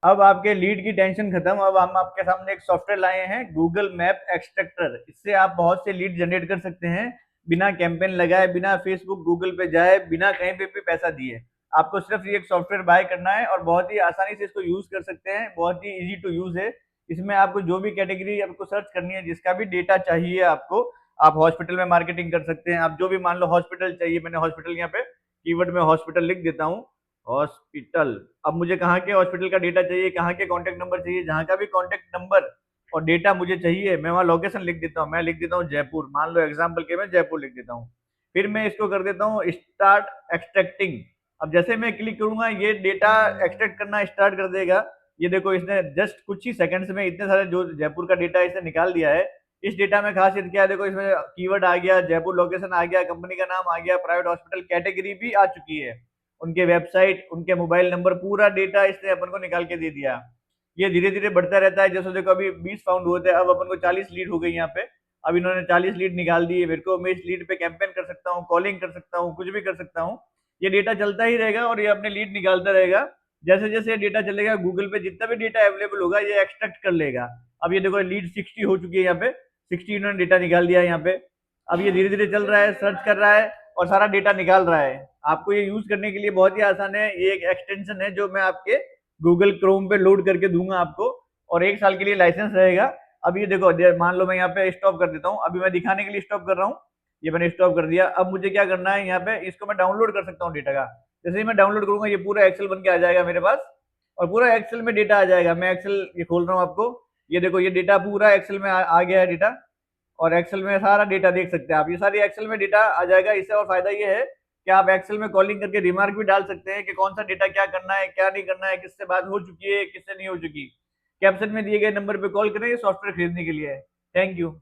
अब आपके लीड की टेंशन खत्म। अब हम आपके सामने एक सॉफ्टवेयर लाए हैं, गूगल मैप एक्सट्रैक्टर। इससे आप बहुत से लीड जनरेट कर सकते हैं, बिना कैंपेन लगाए, बिना फेसबुक गूगल पे जाए, बिना कहीं पे भी पैसा दिए। आपको सिर्फ ये एक सॉफ्टवेयर बाय करना है और बहुत ही आसानी से इसको यूज कर सकते हैं। बहुत ही इजी टू यूज है। इसमें आपको जो भी कैटेगरी आपको सर्च करनी है, जिसका भी डेटा चाहिए आपको, आप हॉस्पिटल में मार्केटिंग कर सकते हैं। आप जो भी, मान लो हॉस्पिटल चाहिए, मैंने हॉस्पिटल यहाँ पे कीवर्ड में हॉस्पिटल लिख देता हूँ, हॉस्पिटल। अब मुझे कहाँ के हॉस्पिटल का डेटा चाहिए, कहाँ के कॉन्टैक्ट नंबर चाहिए, जहाँ का भी कॉन्टैक्ट नंबर और डेटा मुझे चाहिए, मैं वहाँ लोकेशन लिख देता हूँ। मैं लिख देता हूँ जयपुर, मान लो एग्जाम्पल के मैं जयपुर लिख देता हूँ। फिर मैं इसको कर देता हूँ स्टार्ट एक्सट्रैक्टिंग। अब जैसे मैं क्लिक करूंगा, ये डेटा एक्सट्रैक्ट करना स्टार्ट कर देगा। ये देखो, इसने जस्ट कुछ ही सेकंड्स में इतने सारे जो जयपुर का डेटा इसने निकाल दिया है। इस डेटा में खासियत क्या है, देखो इसमें कीवर्ड आ गया, जयपुर लोकेशन आ गया, कंपनी का नाम आ गया, प्राइवेट हॉस्पिटल कैटेगरी भी आ चुकी है, उनके वेबसाइट, उनके मोबाइल नंबर, पूरा डेटा इसने अपन को निकाल के दे दिया। ये धीरे धीरे बढ़ता रहता है। जैसे देखो अभी 20 फाउंड हुए थे, अब अपन को 40 लीड हो गई यहाँ पे। अब इन्होंने 40 लीड निकाल दी है मेरे को। मैं इस लीड पे कैंपेन कर सकता हूँ, कॉलिंग कर सकता हूँ, कुछ भी कर सकता हूँ। ये डेटा चलता ही रहेगा और ये अपने लीड निकालता रहेगा। जैसे जैसे डेटा चलेगा, गूगल पे जितना भी डेटा अवेलेबल होगा ये एक्सट्रैक्ट कर लेगा। अब ये देखो लीड 60 हो चुकी है यहाँ पे, 60 इन्होंने डेटा निकाल दिया है यहाँ पे। अब ये धीरे धीरे चल रहा है, सर्च कर रहा है और सारा डेटा निकाल रहा है। आपको ये यूज करने के लिए बहुत ही आसान है। ये एक एक्सटेंशन है जो मैं आपके गूगल क्रोम पे लोड करके दूंगा आपको, और 1 साल के लिए लाइसेंस रहेगा। अब ये देखो, मान लो मैं यहाँ पे स्टॉप कर देता हूँ, अभी मैं दिखाने के लिए स्टॉप कर रहा हूँ। ये मैंने स्टॉप कर दिया। अब मुझे क्या करना है, यहाँ पे इसको मैं डाउनलोड कर सकता हूँ डेटा का। जैसे ही मैं डाउनलोड करूंगा, ये पूरा एक्सेल बन के आ जाएगा मेरे पास, और पूरा एक्सेल में डेटा आ जाएगा। मैं एक्सेल ये खोल रहा हूँ आपको, ये देखो ये डेटा पूरा एक्सेल में आ गया है डेटा। और एक्सेल में सारा डेटा देख सकते हैं आप, ये सारी एक्सेल में डेटा आ जाएगा। इससे और फायदा ये है कि आप एक्सेल में कॉलिंग करके रिमार्क भी डाल सकते हैं कि कौन सा डेटा क्या करना है, क्या नहीं करना है, किससे बात हो चुकी है, किससे नहीं हो चुकी। कैप्शन में दिए गए नंबर पे कॉल करें सॉफ्टवेयर खरीदने के लिए। Thank you.